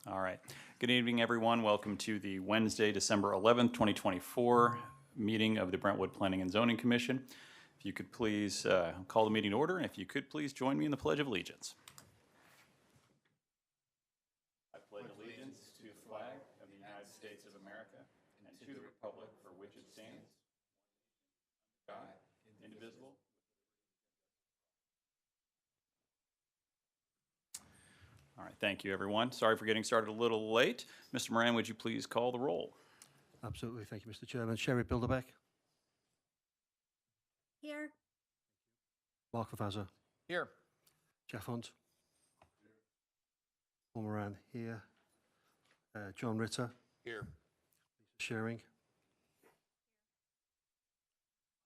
All right. Good evening, everyone. Welcome to the Wednesday, December 11th, 2024 meeting of the Brentwood Planning and Zoning Commission. If you could please call the meeting to order, and if you could please join me in the Pledge of Allegiance. I pledge allegiance to the flag of the United States of America and to the republic for which it stands, God, indivisible. All right, thank you, everyone. Sorry for getting started a little late. Mr. Moran, would you please call the roll? Absolutely. Thank you, Mr. Chairman. Sherry Bilderbeck. Here. Mark Favazza. Here. Jeff Hunt. Paul Moran here. John Ritter. Here. Lisa Shearing.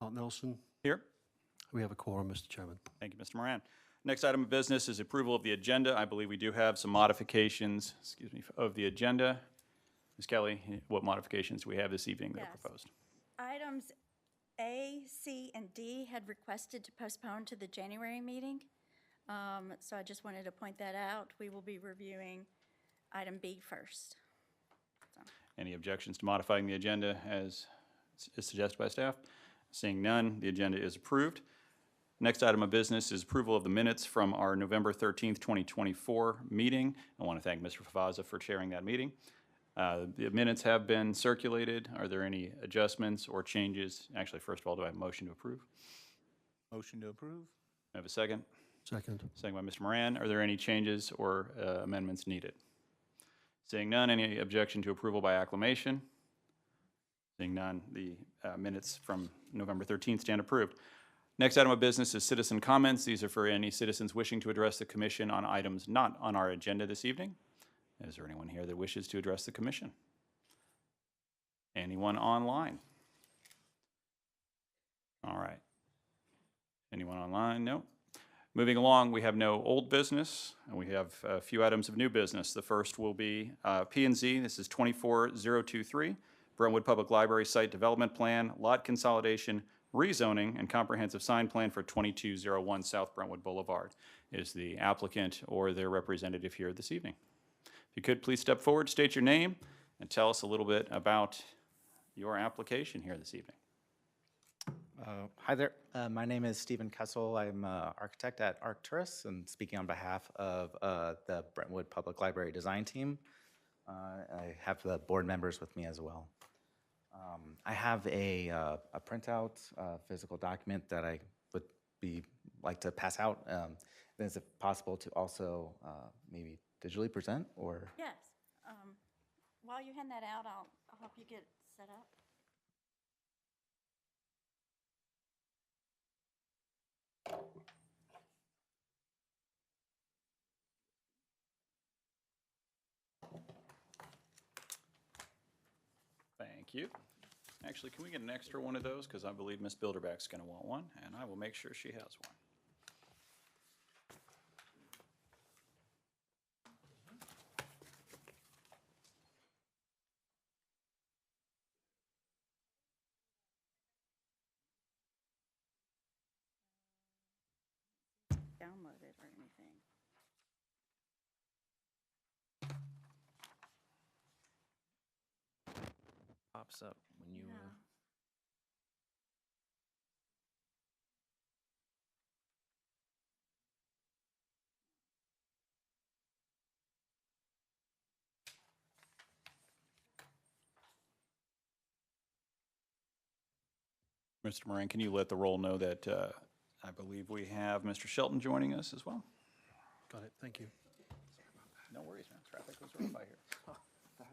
Art Nelson. Here. We have a quorum, Mr. Chairman. Thank you, Mr. Moran. Next item of business is approval of the agenda. I believe we do have some modifications, of the agenda. Ms. Kelly, what modifications do we have this evening that are proposed? Items A, C, and D had requested to postpone to the January meeting. So I just wanted to point that out. We will be reviewing item B first. Any objections to modifying the agenda as is suggested by staff? Seeing none, the agenda is approved. Next item of business is approval of the minutes from our November 13th, 2024 meeting. I want to thank Mr. Favazza for chairing that meeting. The minutes have been circulated. Are there any adjustments or changes? Actually, first of all, do I have a motion to approve? Motion to approve. I have a second. Second. Second by Mr. Moran. Are there any changes or amendments needed? Seeing none, any objection to approval by acclamation? Seeing none, the minutes from November 13th stand approved. Next item of business is citizen comments. These are for any citizens wishing to address the commission on items not on our agenda this evening. Is there anyone here that wishes to address the commission? Anyone online? All right. Anyone online? No. Moving along, we have no old business, and we have a few items of new business. The first will be P&Z. This is 24023, Brentwood Public Library Site Development Plan, Lot Consolidation, Rezoning, and Comprehensive Sign Plan for 2201 South Brentwood Boulevard. Is the applicant or their representative here this evening? If you could, please step forward, state your name, and tell us a little bit about your application here this evening. Hi there. My name is Stephen Kessel. I'm an architect at Arcturus and speaking on behalf of the Brentwood Public Library Design Team. I have the board members with me as well. I have a printout, physical document that I would like to pass out. Then is it possible to also maybe digitally present or? Yes. While you hand that out, I'll help you get set up. Thank you. Actually, can we get an extra one of those? Because I believe Ms. Bilderbeck's going to want one, and I will make sure she has one. Download it or anything. Pops up when you. Yeah. Mr. Moran, can you let the roll know that I believe we have Mr. Shelton joining us as well? Got it. Thank you. No worries, man. Traffic goes right by here. Oh, no.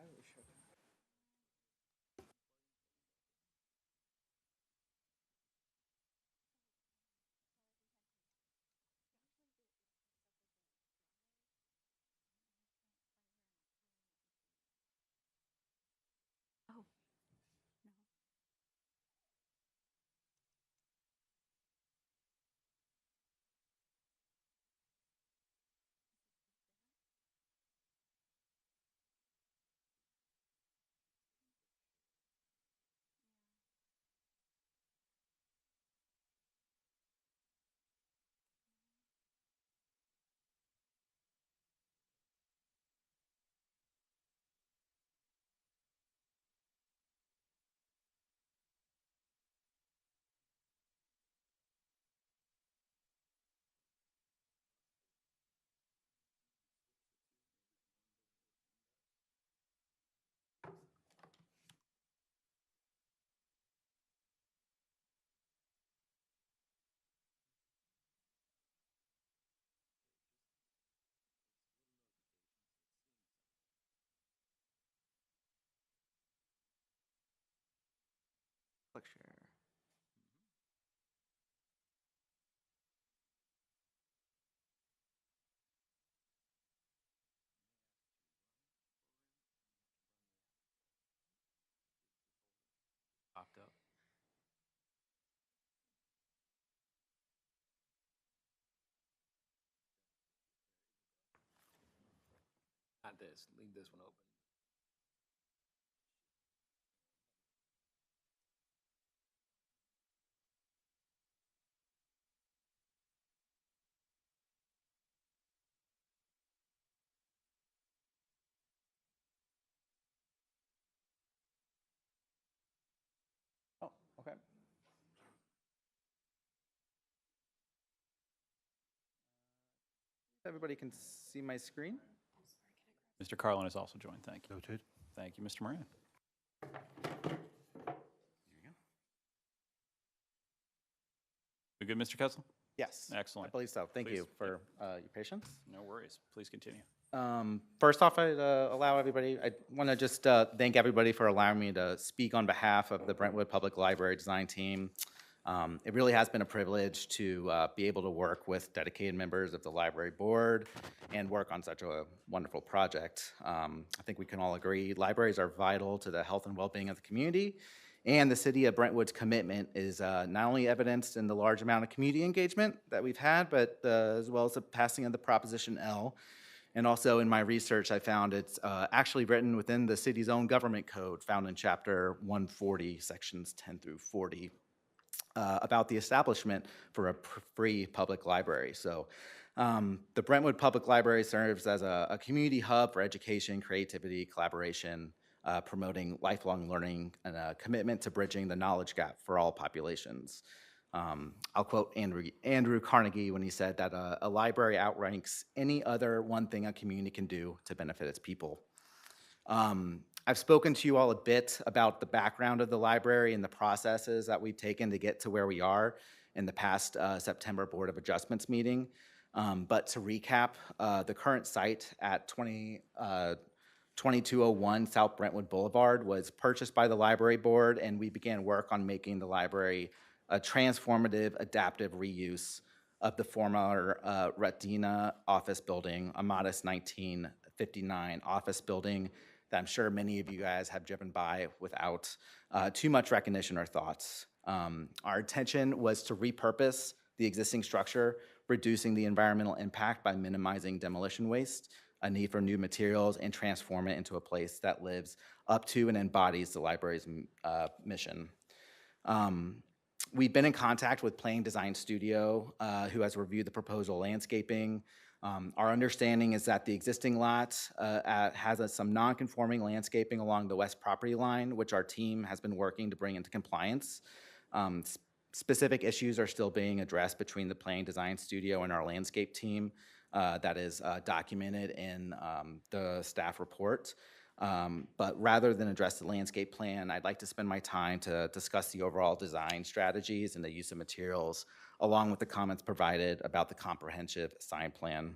Click share. Popped up. Not this. Leave this one open. Oh, okay. Everybody can see my screen? Mr. Carlin has also joined. Thank you. Noted. Thank you, Mr. Moran. We good, Mr. Kessel? Yes. Excellent. I believe so. Thank Please, you for your patience. No worries. Please continue. First off, I'd allow everybody, I want to just thank everybody for allowing me to speak on behalf of the Brentwood Public Library Design Team. It really has been a privilege to be able to work with dedicated members of the library board and work on such a wonderful project. I think we can all agree libraries are vital to the health and well-being of the community, and the city of Brentwood's commitment is not only evidenced in the large amount of community engagement that we've had, but as well as the passing of the Proposition L. And also in my research, I found it's actually written within the city's own government code, found in Chapter 140, Sections 10 through 40. About the establishment for a free public library. So the Brentwood Public Library serves as a community hub for education, creativity, collaboration, promoting lifelong learning, and a commitment to bridging the knowledge gap for all populations. I'll quote Andrew Carnegie when he said that a library outranks any other one thing a community can do to benefit its people. I've spoken to you all a bit about the background of the library and the processes that we've taken to get to where we are in the past September Board of Adjustments meeting. But to recap, the current site at 2201 South Brentwood Boulevard was purchased by the library board, and we began work on making the library a transformative, adaptive reuse of the former Retina office building, a modest 1959 office building that I'm sure many of you guys have driven by without too much recognition or thoughts. Our intention was to repurpose the existing structure, reducing the environmental impact by minimizing demolition waste, a need for new materials, and transform it into a place that lives up to and embodies the library's mission. We've been in contact with Plain Design Studio, who has reviewed the proposal landscaping. Our understanding is that the existing lot has some non-conforming landscaping along the west property line, which our team has been working to bring into compliance. Specific issues are still being addressed between the Plain Design Studio and our landscape team that is documented in the staff report. But rather than address the landscape plan, I'd like to spend my time to discuss the overall design strategies and the use of materials, along with the comments provided about the comprehensive sign plan.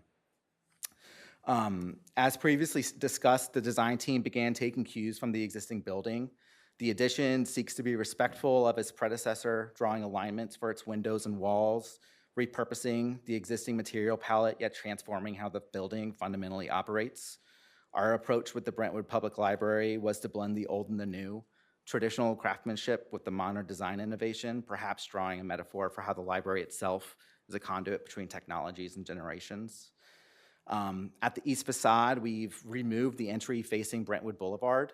As previously discussed, the design team began taking cues from the existing building. The addition seeks to be respectful of its predecessor, drawing alignments for its windows and walls, repurposing the existing material palette, yet transforming how the building fundamentally operates. Our approach with the Brentwood Public Library was to blend the old and the new, traditional craftsmanship with the modern design innovation, perhaps drawing a metaphor for how the library itself is a conduit between technologies and generations. At the east facade, we've removed the entry facing Brentwood Boulevard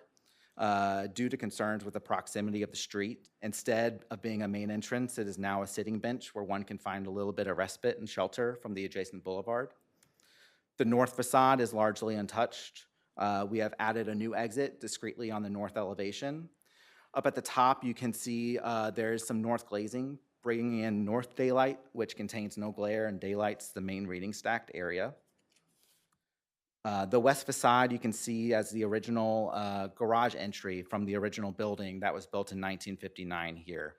due to concerns with the proximity of the street. Instead of being a main entrance, it is now a sitting bench where one can find a little bit of respite and shelter from the adjacent boulevard. The north facade is largely untouched. We have added a new exit discreetly on the north elevation. Up at the top, you can see there's some north glazing, bringing in north daylight, which contains no glare and daylights the main reading stacked area. The west facade you can see as the original garage entry from the original building that was built in 1959 here.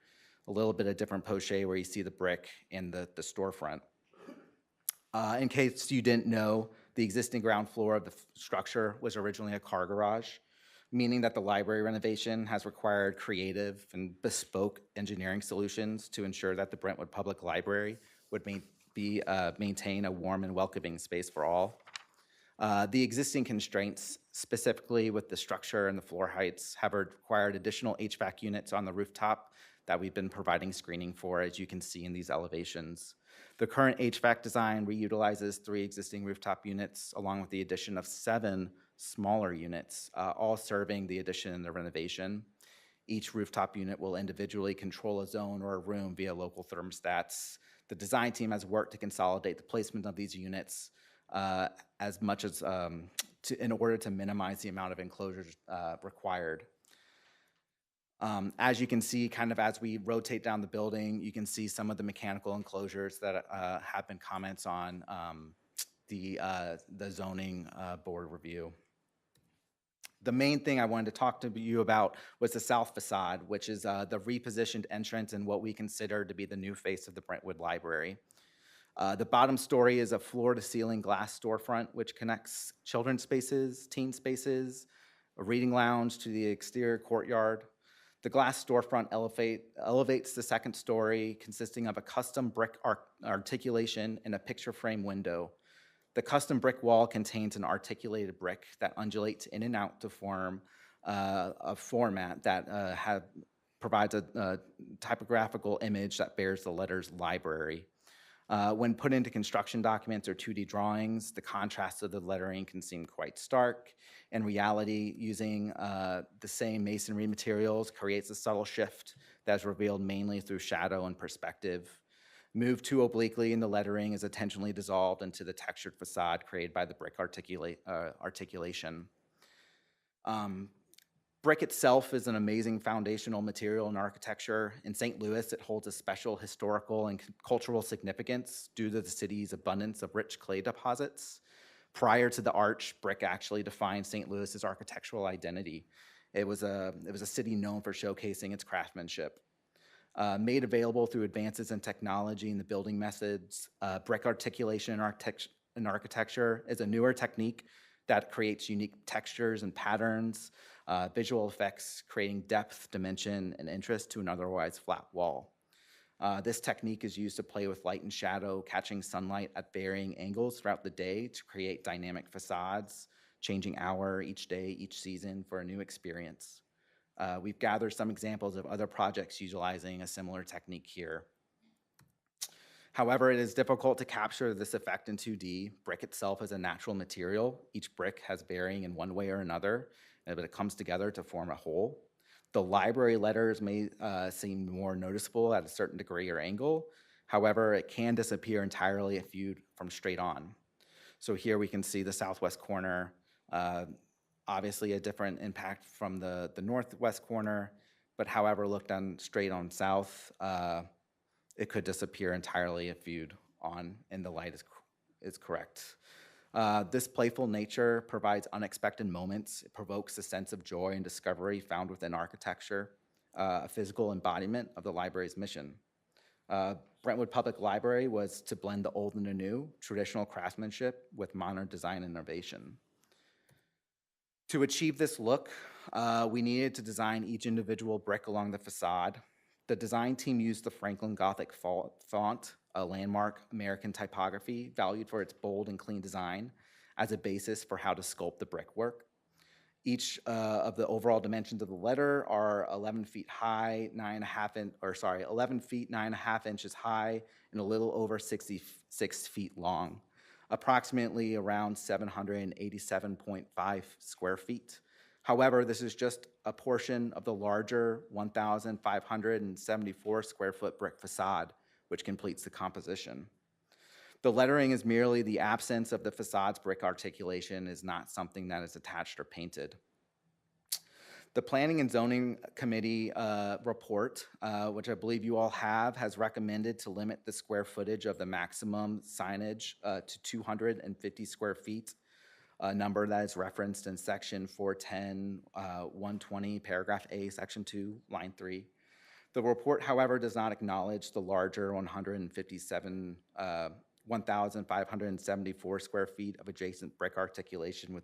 A little bit of different poche where you see the brick in the storefront. In case you didn't know, the existing ground floor of the structure was originally a car garage. meaning that the library renovation has required creative and bespoke engineering solutions to ensure that the Brentwood Public Library would maintain a warm and welcoming space for all. The existing constraints, specifically with the structure and the floor heights, have required additional HVAC units on the rooftop that we've been providing screening for, as you can see in these elevations. The current HVAC design reutilizes 3 existing rooftop units, along with the addition of 7 smaller units, all serving the addition and the renovation. Each rooftop unit will individually control a zone or a room via local thermostats. The design team has worked to consolidate the placement of these units as much as in order to minimize the amount of enclosures required. As you can see, kind of as we rotate down the building, you can see some of the mechanical enclosures that have been comments on the zoning board review. The main thing I wanted to talk to you about was the south facade, which is the repositioned entrance and what we consider to be the new face of the Brentwood Library. The bottom story is a floor-to-ceiling glass storefront, which connects children's spaces, teen spaces, a reading lounge to the exterior courtyard. The glass storefront elevates the second story, consisting of a custom brick articulation and a picture frame window. The custom brick wall contains an articulated brick that undulates in and out to form a format that provides a typographical image that bears the letters library. When put into construction documents or 2D drawings, the contrast of the lettering can seem quite stark. In reality, using the same masonry materials creates a subtle shift that is revealed mainly through shadow and perspective. Moved too obliquely in the lettering is intentionally dissolved into the textured facade created by the brick articulation. Brick itself is an amazing foundational material in architecture. In St. Louis, it holds a special historical and cultural significance due to the city's abundance of rich clay deposits. Prior to the arch, brick actually defined St. Louis's architectural identity. It was a city known for showcasing its craftsmanship. Made available through advances in technology and the building methods, brick articulation in architecture is a newer technique that creates unique textures and patterns, visual effects, creating depth, dimension, and interest to an otherwise flat wall. This technique is used to play with light and shadow, catching sunlight at varying angles throughout the day to create dynamic facades, changing hour each day, each season for a new experience. We've gathered some examples of other projects utilizing a similar technique here. However, it is difficult to capture this effect in 2D. Brick itself is a natural material. Each brick has bearing in one way or another, but it comes together to form a whole. The library letters may seem more noticeable at a certain degree or angle. However, it can disappear entirely if viewed from straight on. So here we can see the southwest corner, obviously a different impact from the northwest corner, but however, looked on straight on south, it could disappear entirely if viewed on and the light is correct. This playful nature provides unexpected moments. It provokes a sense of joy and discovery found within architecture, a physical embodiment of the library's mission. Brentwood Public Library was to blend the old and the new, traditional craftsmanship with modern design and innovation. To achieve this look, we needed to design each individual brick along the facade. The design team used the Franklin Gothic font, a landmark American typography valued for its bold and clean design, as a basis for how to sculpt the brickwork. Each of the overall dimensions of the letter are 11 feet high, 11 feet 9.5 inches high, and a little over 66 feet long, approximately around 787.5 square feet. However, this is just a portion of the larger 1,574 square foot brick facade, which completes the composition. The lettering is merely the absence of the facade's brick articulation, is not something that is attached or painted. The Planning and Zoning Committee report, which I believe you all have, has recommended to limit the square footage of the maximum signage to 250 square feet, a number that is referenced in section 410, 120, paragraph A, section 2, line 3. The report, however, does not acknowledge the larger 1,574 square feet of adjacent brick articulation with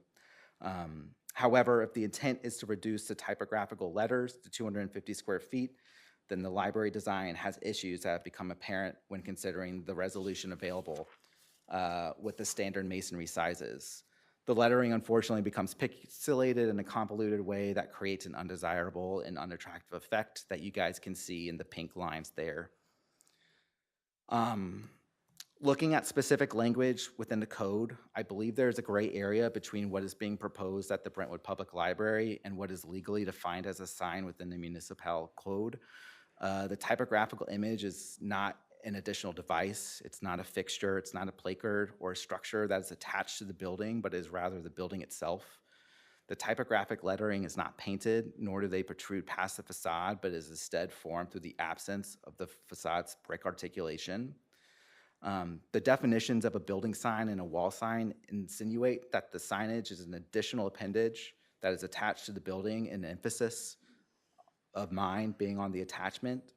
However, if the intent is to reduce the typographical letters to 250 square feet, then the library design has issues that have become apparent when considering the resolution available with the standard masonry sizes. The lettering unfortunately becomes pixelated in a convoluted way that creates an undesirable and unattractive effect that you guys can see in the pink lines there. Looking at specific language within the code, I believe there's a gray area between what is being proposed at the Brentwood Public Library and what is legally defined as a sign within the municipal code. The typographical image is not an additional device. It's not a fixture. It's not a placard or a structure that is attached to the building, but is rather the building itself. The typographic lettering is not painted, nor do they protrude past the facade, but is instead formed through the absence of the facade's brick articulation. The definitions of a building sign and a wall sign insinuate that the signage is an additional appendage that is attached to the building, and emphasis of mine being on the attachment.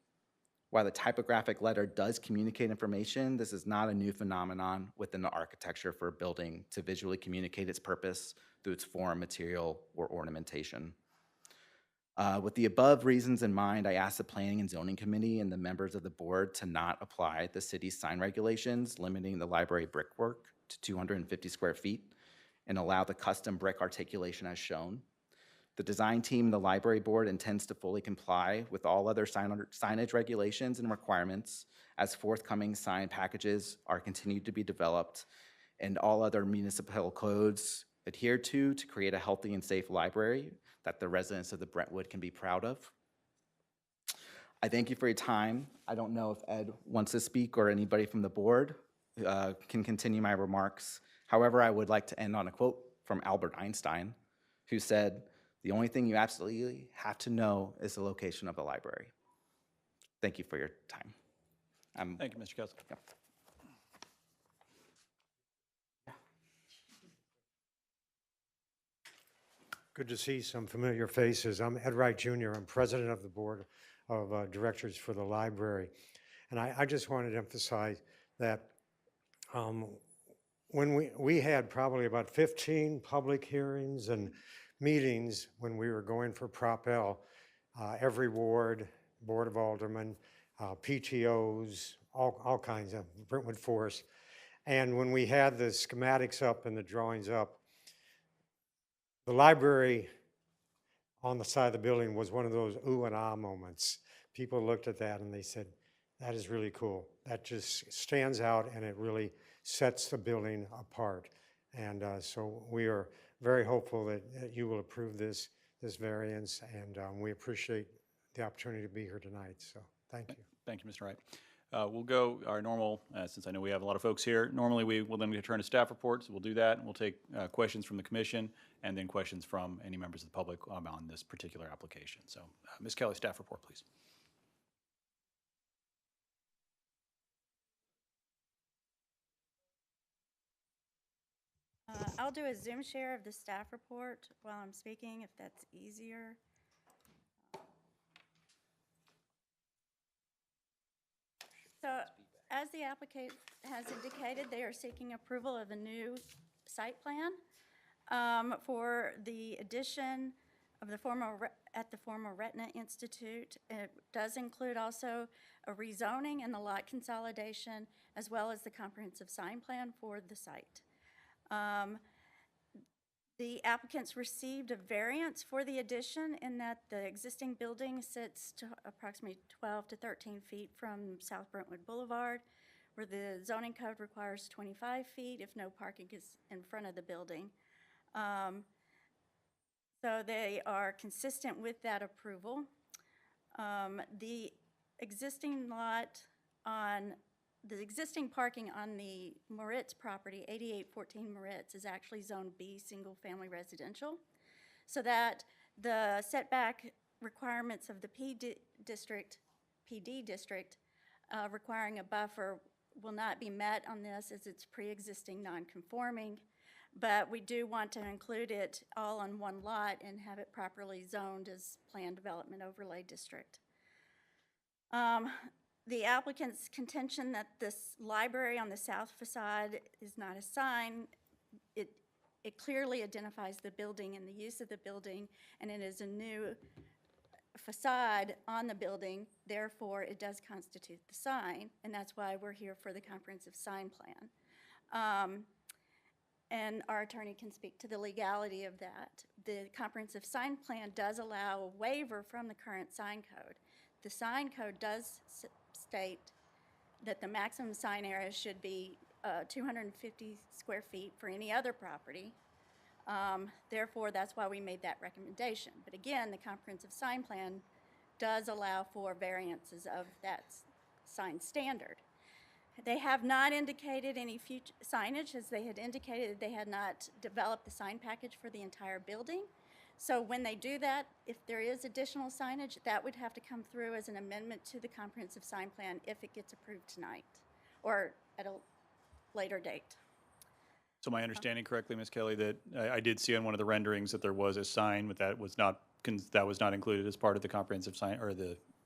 While the typographic letter does communicate information, this is not a new phenomenon within the architecture for a building to visually communicate its purpose through its form, material, or ornamentation. With the above reasons in mind, I asked the Planning and Zoning Committee and the members of the board to not apply the city's sign regulations limiting the library brickwork to 250 square feet and allow the custom brick articulation as shown. The design team and the library board intends to fully comply with all other signage regulations and requirements as forthcoming sign packages are continued to be developed and all other municipal codes adhered to create a healthy and safe library that the residents of the Brentwood can be proud of. I thank you for your time. I don't know if Ed wants to speak or anybody from the board can continue my remarks. However, I would like to end on a quote from Albert Einstein, who said, "The only thing you absolutely have to know is the location of the library." Thank you for your time. Thank you, Mr. Kessler. Yeah. Good to see some familiar faces. I'm Ed Wright Jr. I'm president of the board of directors for the library. And I just wanted to emphasize that when we had probably about 15 public hearings and meetings when we were going for Prop L, every ward, Board of Aldermen, PTOs, all kinds of Brentwood Force. And when we had the schematics up and the drawings up, the library on the side of the building was one of those ooh and ah moments. People looked at that and they said, that is really cool. That just stands out and it really sets the building apart. And so we are very hopeful that you will approve this variance, and we appreciate the opportunity to be here tonight. So thank you. Thank you, Mr. Wright. We'll go our normal, since I know we have a lot of folks here, normally we will then return to staff reports. We'll do that, and we'll take questions from the commission and then questions from any members of the public on this particular application. So, Ms. Kelly, staff report, please. I'll do a Zoom share of the staff report while I'm speaking, if that's easier. So, as the applicant has indicated, they are seeking approval of a new site plan for the addition of the former Retina Institute. It does include also a rezoning and the lot consolidation, as well as the comprehensive sign plan for the site. The applicants received a variance for the addition in that the existing building sits to approximately 12 to 13 feet from South Brentwood Boulevard, where the zoning code requires 25 feet if no parking is in front of the building. So they are consistent with that approval. The existing parking on the Moritz property, 8814 Moritz, is actually Zone B, single-family residential, so that the setback requirements of the PD district requiring a buffer will not be met on this, as it's pre-existing non-conforming, but we do want to include it all on one lot and have it properly zoned as planned development overlay district. The applicant's contention that this library on the south facade is not a sign, it It clearly identifies the building and the use of the building, and it is a new facade on the building, therefore it does constitute the sign, and that's why we're here for the comprehensive sign plan. And our attorney can speak to the legality of that. The comprehensive sign plan does allow a waiver from the current sign code. The sign code does state that the maximum sign area should be 250 square feet for any other property. Therefore, that's why we made that recommendation. But again, the comprehensive sign plan does allow for variances of that sign standard. They have not indicated any future signage, as they had indicated that they had not developed the sign package for the entire building. So when they do that, if there is additional signage, that would have to come through as an amendment to the comprehensive sign plan if it gets approved tonight or at a later date. So my understanding correctly, Ms. Kelly, that I did see on one of the renderings that there was a sign, but that was not included as part of the comprehensive sign, or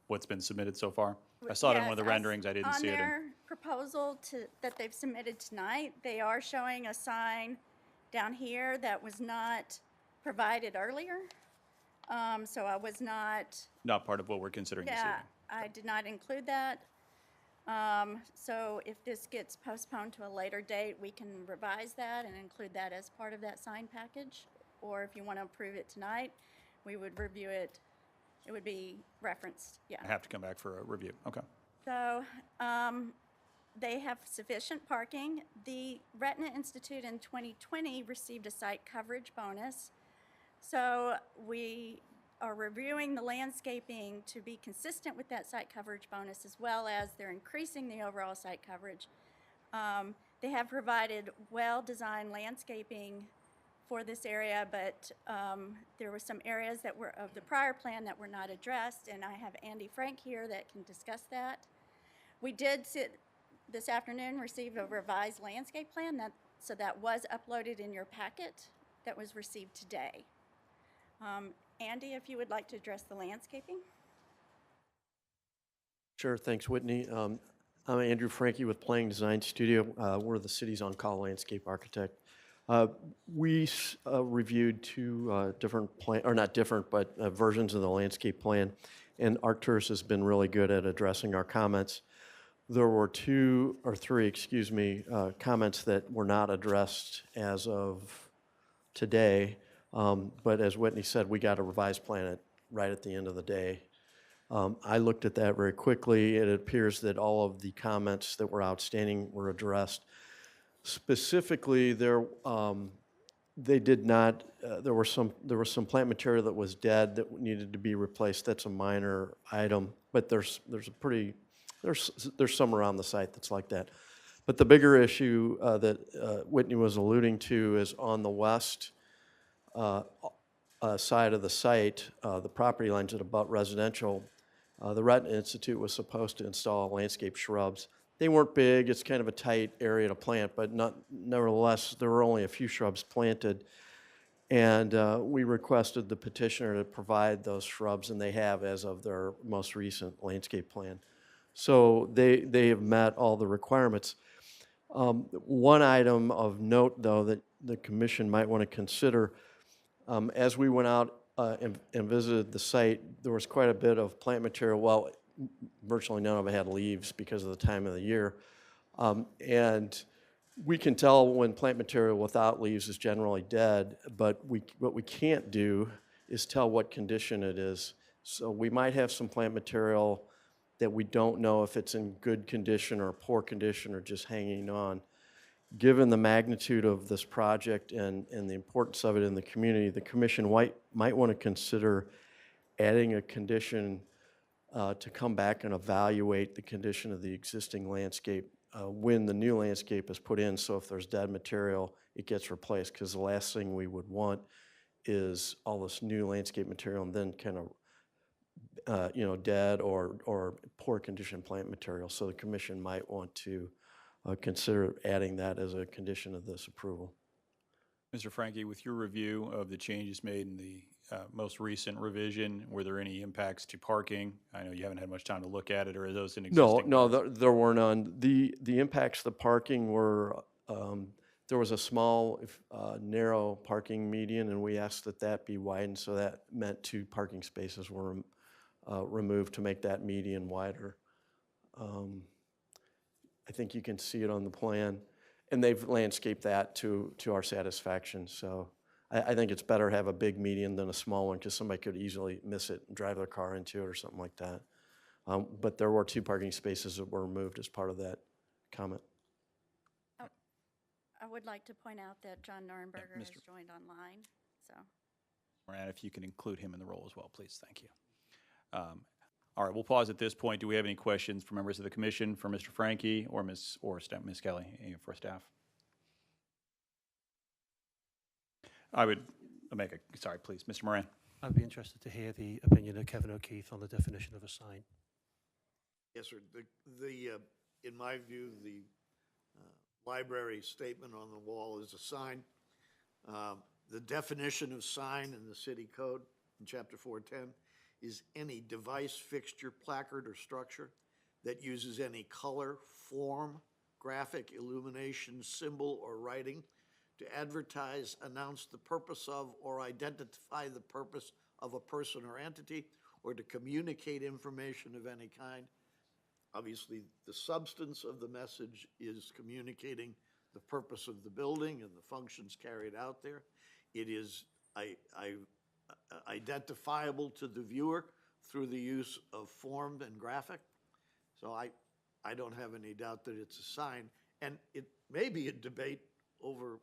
what's been submitted so far? I saw it in one of the Yes, renderings, I didn't see it in. On their proposal that they've submitted tonight, they are showing a sign down here that was not provided earlier. So I was not, Not part of what we're considering this yeah, evening. I did not include that. So if this gets postponed to a later date, we can revise that and include that as part of that sign package. Or if you want to approve it tonight, we would review it. It would be referenced, yeah. I have to come back for a review, okay. So they have sufficient parking. The Retina Institute in 2020 received a site coverage bonus. So we are reviewing the landscaping to be consistent with that site coverage bonus, as well as they're increasing the overall site coverage. They have provided well-designed landscaping for this area, but there were some areas that were of the prior plan that were not addressed, and I have Andy Frank here that can discuss that. We did this afternoon receive a revised landscape plan, so that was uploaded in your packet that was received today. Andy, if you would like to address the landscaping. Sure, thanks, Whitney. I'm Andrew Frankie with Planning Design Studio. We're the city's on-call landscape architect. We reviewed two different versions of the landscape plan, and Arcturus has been really good at addressing our comments. There were three comments that were not addressed as of today, but as Whitney said, we got a revised plan right at the end of the day. I looked at that very quickly. It appears that all of the comments that were outstanding were addressed. Specifically, there was some plant material that was dead that needed to be replaced. That's a minor item, but there's some around the site that's like that. But the bigger issue that Whitney was alluding to is on the west side of the site, the property lines that abut residential. The Retina Institute was supposed to install landscape shrubs. They weren't big, it's kind of a tight area to plant, but nevertheless, there were only a few shrubs planted. And we requested the petitioner to provide those shrubs, and they have as of their most recent landscape plan. So they have met all the requirements. One item of note, though, that the commission might want to consider, as we went out and visited the site, there was quite a bit of plant material. Well, virtually none of it had leaves because of the time of the year. And we can tell when plant material without leaves is generally dead, but what we can't do is tell what condition it is. So we might have some plant material that we don't know if it's in good condition or poor condition or just hanging on. Given the magnitude of this project and the importance of it in the community, the commission might want to consider adding a condition to come back and evaluate the condition of the existing landscape when the new landscape is put in. So if there's dead material, it gets replaced, because the last thing we would want is all this new landscape material and then kind of dead or poor condition plant material. So the commission might want to consider adding that as a condition of this approval. Mr. Frankie, with your review of the changes made in the most recent revision, were there any impacts to parking? I know you haven't had much time to look at it, or are those in existing? No, there were none. The impacts to the parking were there was a small, narrow parking median, and we asked that that be widened, so that meant 2 parking spaces were removed to make that median wider. I think you can see it on the plan, and they've landscaped that to our satisfaction. So I think it's better to have a big median than a small one, because somebody could easily miss it and drive their car into it or something like that. But there were 2 parking spaces that were removed as part of that comment. I would like to point out that John Norrenberger has Mr. joined online, so. Moran, if you can include him in the role as well, please. Thank you. All right, we'll pause at this point. Do we have any questions for members of the commission, for Mr. Frankie or Ms. Kelly, for staff? I would make a, sorry, please, Mr. Moran. I'd be interested to hear the opinion of Kevin O'Keefe on the definition of a sign. Yes, sir. In my view, the library statement on the wall is a sign. The definition of sign in the city code in chapter 410 is any device, fixture, placard, or structure that uses any color, form, graphic, illumination, symbol, or writing to advertise, announce the purpose of, or identify the purpose of a person or entity, or to communicate information of any kind. Obviously, the substance of the message is communicating the purpose of the building and the functions carried out there. It is identifiable to the viewer through the use of form and graphic. So I don't have any doubt that it's a sign. And it may be a debate over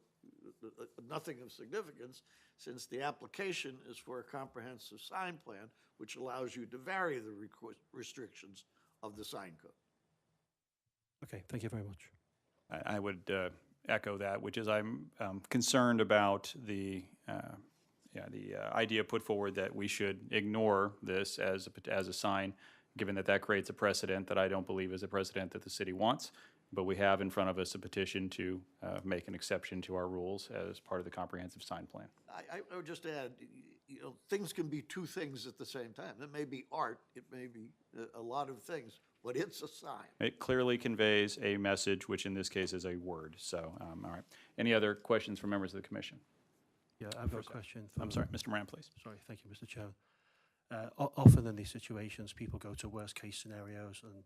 nothing of significance, since the application is for a comprehensive sign plan, which allows you to vary the restrictions of the sign code. Okay, thank you very much. I would echo that, which is I'm concerned about the idea put forward that we should ignore this as a sign, given that that creates a precedent that I don't believe is a precedent that the city wants. But we have in front of us a petition to make an exception to our rules as part of the comprehensive sign plan. I would just add, things can be 2 things at the same time. It may be art, it may be a lot of things, but it's a sign. It clearly conveys a message, which in this case is a word. So, all right. Any other questions from members of the commission? Yeah, I've got a question. I'm sorry, Mr. Moran, please. Sorry, thank you, Mr. Chairman. Often in these situations, people go to worst case scenarios and,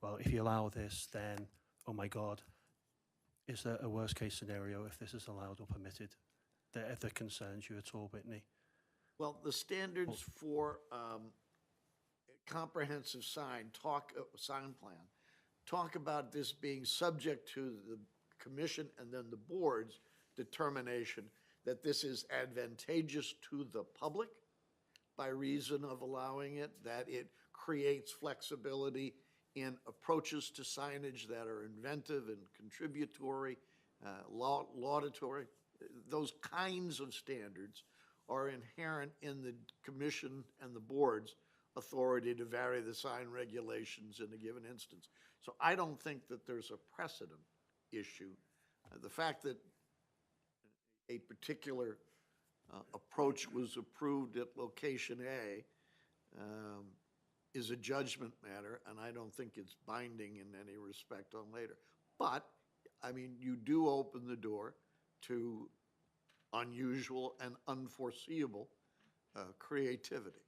well, if you allow this, then, oh my God, is there a worst case scenario if this is allowed or permitted that concerns you at all, Whitney? Well, the standards for comprehensive sign plan talk about this being subject to the commission and then the board's determination that this is advantageous to the public by reason of allowing it, that it creates flexibility in approaches to signage that are inventive and contributory, laudatory. Those kinds of standards are inherent in the commission and the board's authority to vary the sign regulations in a given instance. So I don't think that there's a precedent issue. The fact that a particular approach was approved at location A is a judgment matter, and I don't think it's binding in any respect on later. But, I mean, you do open the door to unusual and unforeseeable creativity,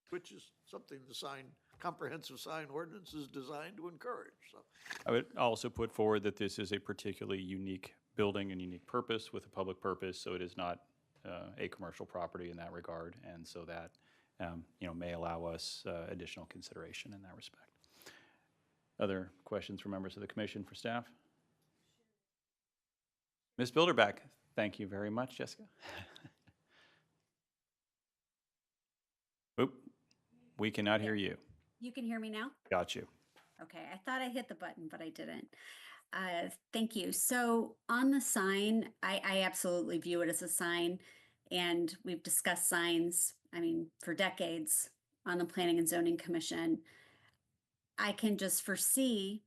which is something the comprehensive sign ordinance is designed to encourage. So I would also put forward that this is a particularly unique building and unique purpose with a public purpose, so it is not a commercial property in that regard, and so that may allow us additional consideration in that respect. Other questions from members of the commission for staff? Ms. Bilderback, thank you very much, Jessica. Oop, we cannot hear you. You can hear me now? Got you. Okay, I thought I hit the button, but I didn't. Thank you. So on the sign, I absolutely view it as a sign, and we've discussed signs, I mean, for decades on the Planning and Zoning Commission. I can just foresee,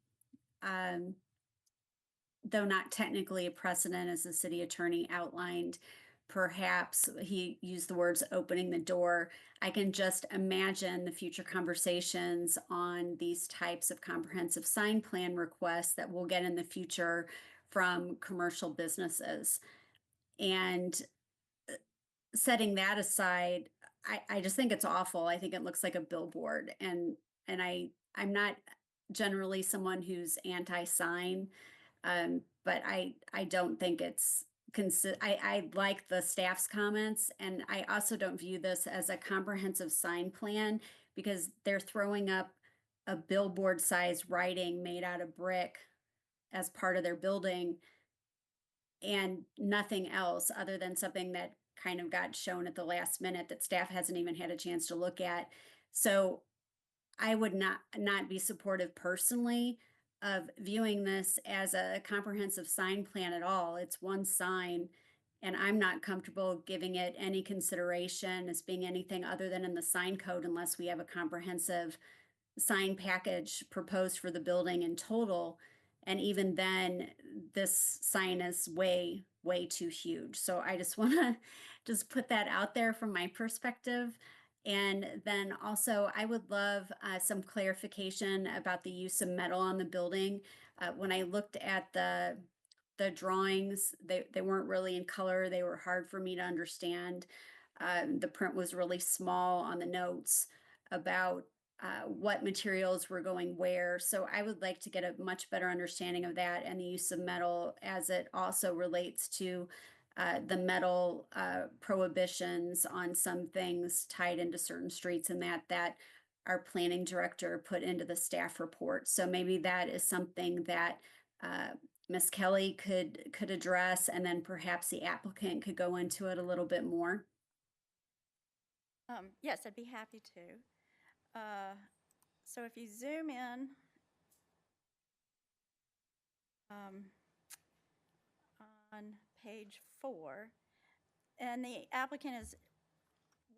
though not technically a precedent, as the city attorney outlined, perhaps he used the words opening the door. I can just imagine the future conversations on these types of comprehensive sign plan requests that we'll get in the future from commercial businesses. And setting that aside, I just think it's awful. I think it looks like a billboard, and I'm not generally someone who's anti-sign, but I don't think it's I like the staff's comments, and I also don't view this as a comprehensive sign plan because they're throwing up a billboard size writing made out of brick as part of their building and nothing else other than something that kind of got shown at the last minute that staff hasn't even had a chance to look at. So I would not be supportive personally of viewing this as a comprehensive sign plan at all. It's one sign, and I'm not comfortable giving it any consideration as being anything other than in the sign code unless we have a comprehensive sign package proposed for the building in total. And even then, this sign is way, way too huge. So I just want to just put that out there from my perspective. And then also, I would love some clarification about the use of metal on the building. When I looked at the drawings, they weren't really in color. They were hard for me to understand. The print was really small on the notes about what materials were going where. So I would like to get a much better understanding of that and the use of metal as it also relates to the metal prohibitions on some things tied into certain streets and that our planning director put into the staff report. So maybe that is something that Ms. Kelly could address, and then perhaps the applicant could go into it a little bit more. Yes, I'd be happy to. So if you zoom in on page 4, and the applicant is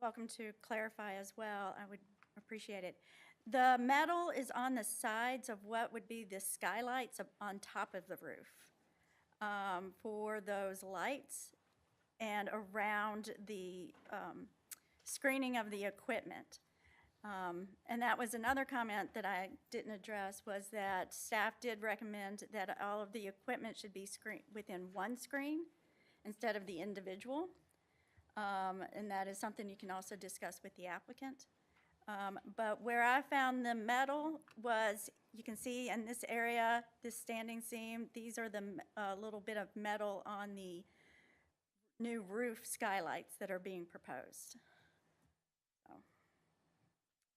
welcome to clarify as well, I would appreciate it. The metal is on the sides of what would be the skylights on top of the roof for those lights and around the screening of the equipment. And that was another comment that I didn't address, was that staff did recommend that all of the equipment should be within one screen instead of the individual. And that is something you can also discuss with the applicant. But where I found the metal was, you can see in this area, this standing seam, these are the little bit of metal on the new roof skylights that are being proposed.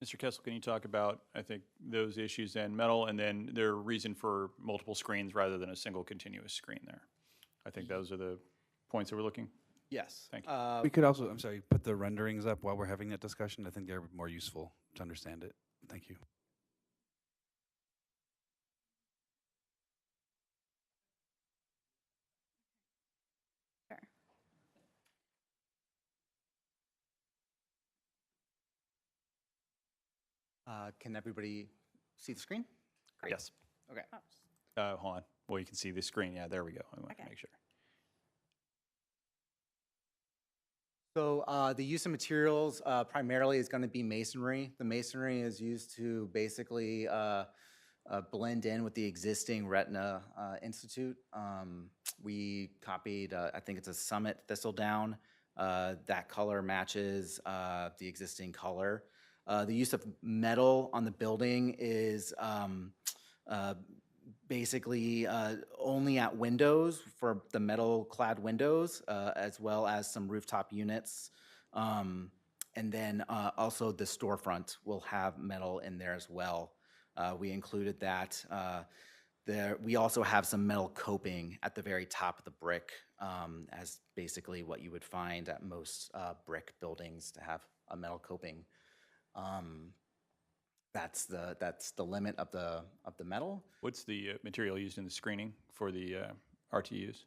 Mr. Kessel, can you talk about, I think, those issues and metal, and then their reason for multiple screens rather than a single continuous screen there? I think those are the points that we're looking. Yes. Thank you. We could also, I'm sorry, put the renderings up while we're having that discussion. I think they're more useful to understand it. Thank you. Sure. Can everybody see the screen? Great. Yes. Okay. Oh, Hold on. Well, you can see the screen. Yeah, there we go. I want to Okay. make sure. So the use of materials primarily is going to be masonry. The masonry is used to basically blend in with the existing Retina Institute. We copied, I think it's a Summit thistledown. That color matches the existing color. The use of metal on the building is basically only at windows for the metal clad windows, as well as some rooftop units. And then also the storefront will have metal in there as well. We included that. We also have some metal coping at the very top of the brick, as basically what you would find at most brick buildings, to have a metal coping. That's the limit of the metal. What's the material used in the screening for the RTUs?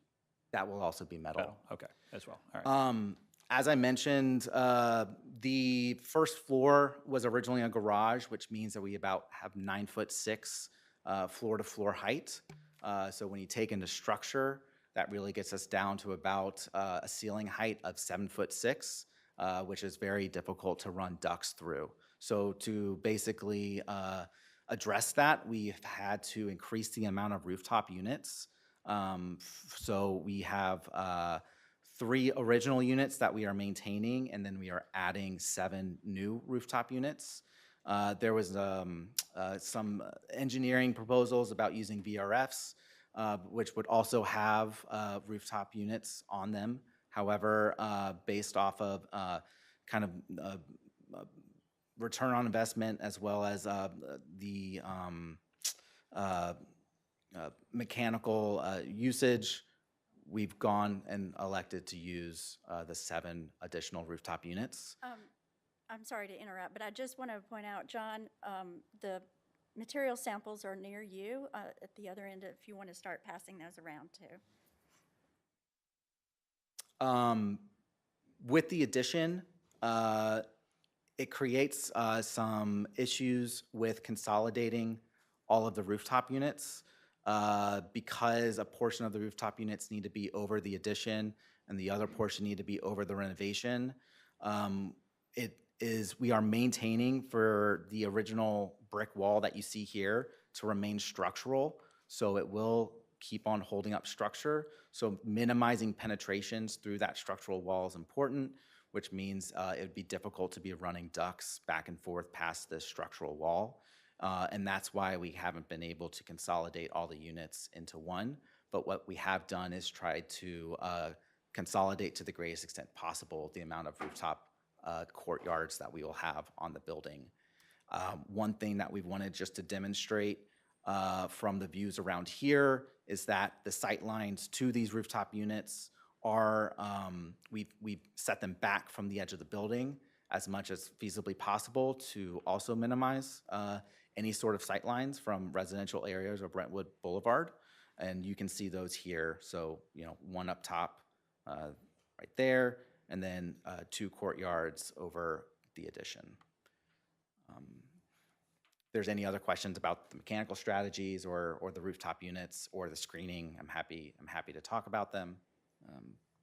That will also be metal. Metal. Okay, as well. All right. As I mentioned, the first floor was originally a garage, which means that we have 9'6" floor to floor height. So when you take into structure, that really gets us down to about a ceiling height of 7'6", which is very difficult to run ducts through. So to basically address that, we've had to increase the amount of rooftop units. So we have 3 original units that we are maintaining, and then we are adding 7 new rooftop units. There was some engineering proposals about using VRFs, which would also have rooftop units on them. However, based off of kind of return on investment as well as the mechanical usage, we've gone and elected to use the 7 additional rooftop units. I'm sorry to interrupt, but I just want to point out, John, the material samples are near you at the other end if you want to start passing those around too. With the addition, it creates some issues with consolidating all of the rooftop units because a portion of the rooftop units need to be over the addition and the other portion need to be over the renovation. We are maintaining for the original brick wall that you see here to remain structural, so it will keep on holding up structure. So minimizing penetrations through that structural wall is important, which means it would be difficult to be running ducts back and forth past this structural wall. And that's why we haven't been able to consolidate all the units into one. But what we have done is try to consolidate to the greatest extent possible the amount of rooftop courtyards that we will have on the building. One thing that we wanted just to demonstrate from the views around here is that the sight lines to these rooftop units are, we've set them back from the edge of the building as much as feasibly possible to also minimize any sort of sight lines from residential areas of Brentwood Boulevard. And you can see those here. So, one up top right there, and then 2 courtyards over the addition. If there's any other questions about the mechanical strategies or the rooftop units or the screening, I'm happy to talk about them.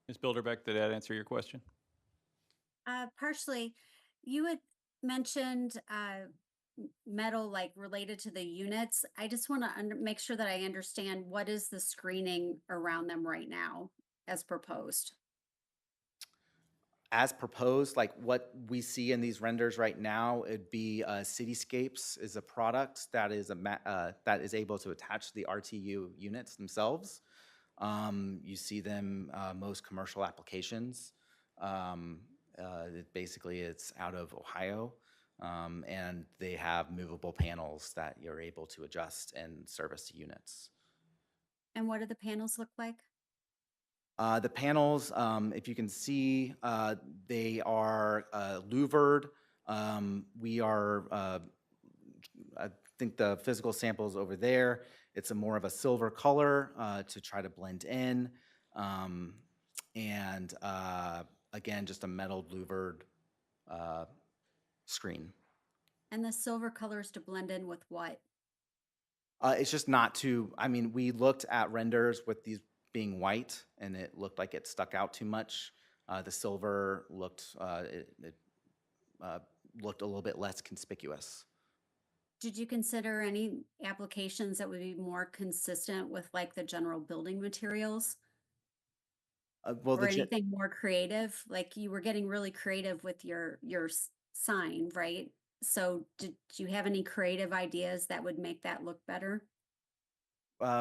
Ms. Bilderbeck, did that answer your question? Partially. You had mentioned metal like related to the units. I just want to make sure that I understand what is the screening around them right now as proposed. As proposed, like what we see in these renders right now, it'd be Cityscapes is a product that is that is able to attach to the RTU units themselves. You see them most commercial applications. Basically, it's out of Ohio, and they have movable panels that you're able to adjust and service the units. And what do the panels look like? The panels, if you can see, they are louvered. I think the physical sample's over there. It's more of a silver color to try to blend in. And again, just a metal louvered screen. And the silver colors to blend in with what? It's just not too, we looked at renders with these being white, and it looked like it stuck out too much. The silver looked looked a little bit less conspicuous. Did you consider any applications that would be more consistent with like the general building materials? Well, or anything more creative? Like you were getting really creative with your sign, right? So did you have any creative ideas that would make that look better?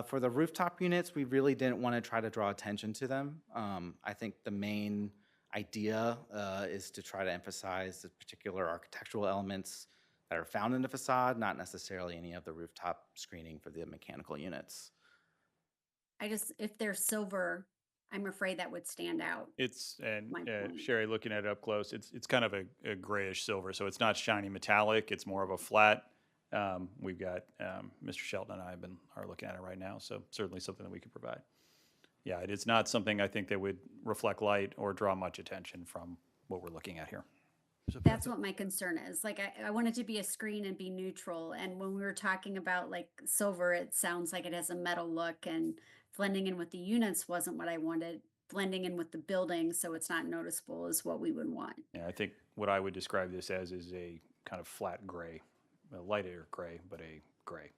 For the rooftop units, we really didn't want to try to draw attention to them. I think the main idea is to try to emphasize the particular architectural elements that are found in the facade, not necessarily any of the rooftop screening for the mechanical units. If they're silver, I'm afraid that would stand out. Sherry, looking at it up close, it's kind of a grayish silver, so it's not shiny metallic. It's more of a flat. We've got Mr. Shelton and I are looking at it right now, so certainly something that we could provide. Yeah, it is not something I think that would reflect light or draw much attention from what we're looking at here. That's what my concern is. Like I want it to be a screen and be neutral. And when we were talking about like silver, it sounds like it has a metal look, and blending in with the units wasn't what I wanted. Blending in with the building so it's not noticeable is what we would want. Yeah, I think what I would describe this as is a kind of flat gray, a lighter gray, but a gray.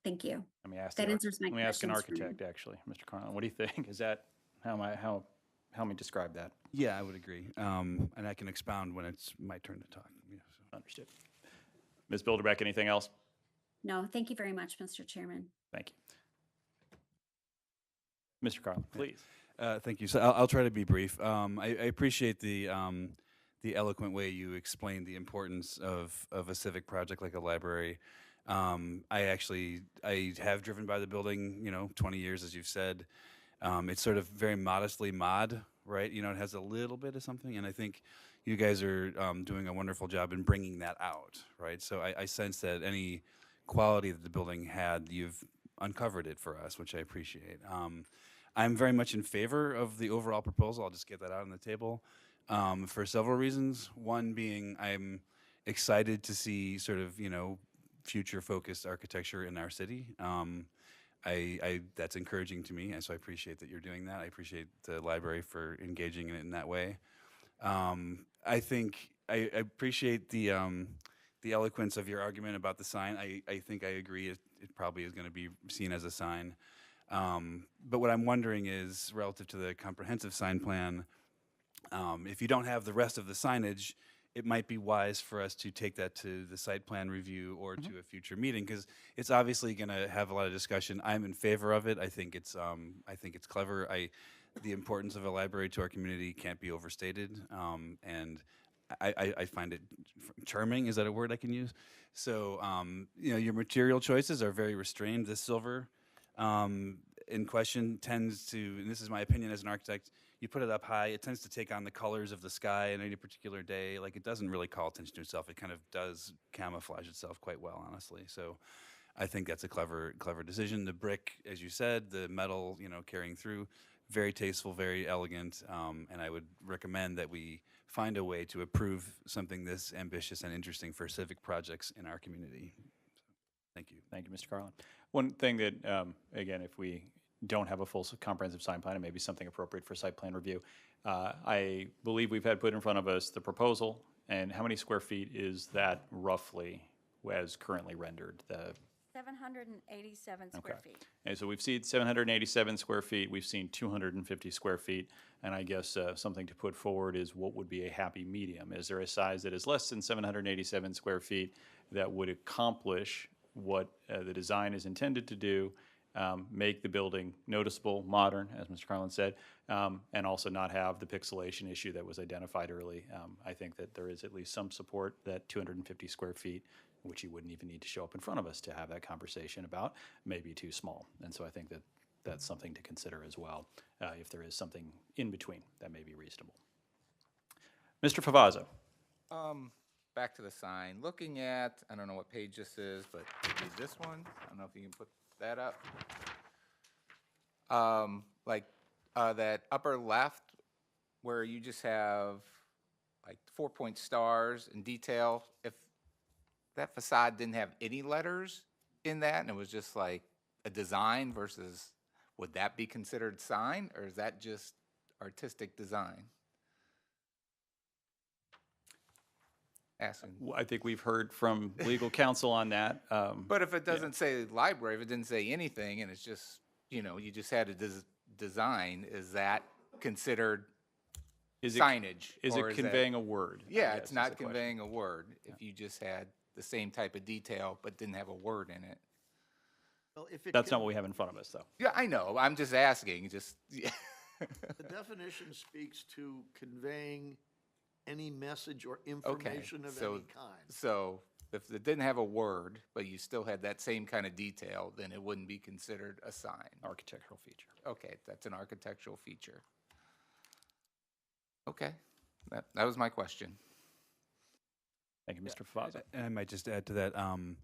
Thank you. Let me ask That the answers my let me ask an questions for me. architect, actually, Mr. Carlin. What do you think? Is that, help me describe that? Yeah, I would agree. And I can expound when it's my turn to talk. Yeah, so. Understood. Ms. Bilderbeck, anything else? No, thank you very much, Mr. Chairman. Thank you. Mr. Carlin, please. Thank you. So I'll try to be brief. I appreciate the eloquent way you explained the importance of a civic project like a library. I have driven by the building, 20 years, as you've said. It's sort of very modestly mod, right? It has a little bit of something, and I think you guys are doing a wonderful job in bringing that out, right? So I sense that any quality that the building had, you've uncovered it for us, which I appreciate. I'm very much in favor of the overall proposal. I'll just get that out on the table for several reasons. One being I'm excited to see sort of, future-focused architecture in our city. That's encouraging to me, and so I appreciate that you're doing that. I appreciate the library for engaging in it in that way. I think I appreciate the eloquence of your argument about the sign. I think I agree. It probably is going to be seen as a sign. But what I'm wondering is, relative to the comprehensive sign plan, if you don't have the rest of the signage, it might be wise for us to take that to the site plan review or to a future meeting, because it's obviously going to have a lot of discussion. I'm in favor of it. I think it's clever. The importance of a library to our community can't be overstated, and I find it charming. Is that a word I can use? So your material choices are very restrained. This silver in question tends to, and this is my opinion as an architect, you put it up high, it tends to take on the colors of the sky on any particular day. Like, it doesn't really call attention to itself. It kind of does camouflage itself quite well, honestly. So I think that's a clever decision. The brick, as you said, the metal, carrying through, very tasteful, very elegant, and I would recommend that we find a way to approve something this ambitious and interesting for civic projects in our community. Thank you. Thank you, Mr. Carlin. One thing that, again, if we don't have a full comprehensive sign plan, it may be something appropriate for site plan review. I believe we've had put in front of us the proposal, and how many square feet is that roughly as currently rendered? 787 square feet. And so we've seen 787 square feet, we've seen 250 square feet, and I guess something to put forward is what would be a happy medium? Is there a size that is less than 787 square feet that would accomplish what the design is intended to do, make the building noticeable, modern, as Mr. Carlin said, and also not have the pixelation issue that was identified early? I think that there is at least some support that 250 square feet, which you wouldn't even need to show up in front of us to have that conversation about, may be too small. And so I think that that's something to consider as well, if there is something in between that may be reasonable. Mr. Favazzo. Back to the sign. Looking at, I don't know what page this is, but maybe this one. I don't know if you can put that up. That upper left where you just have like 4-point stars and detail. If that facade didn't have any letters in that and it was just like a design versus, would that be considered sign, or is that just artistic design? Asking. I think we've heard from legal counsel on that. But if it doesn't say library, if it didn't say anything, and it's just, you just had a design, is that considered signage? Is it conveying a word? I Yeah, guess, it's is the not question. conveying a word if you just had the same type of detail but didn't have a word in it. Well, if it That's can- not what we have in front of us, though. Yeah, I know. I'm just asking. The definition speaks to conveying any message or information of any kind. So if it didn't have a word, but you still had that same kind of detail, then it wouldn't be considered a sign. Architectural feature. Okay, that's an architectural feature. Okay, that was my question. Thank you, Mr. Favazzo. And I might just add to that, I'm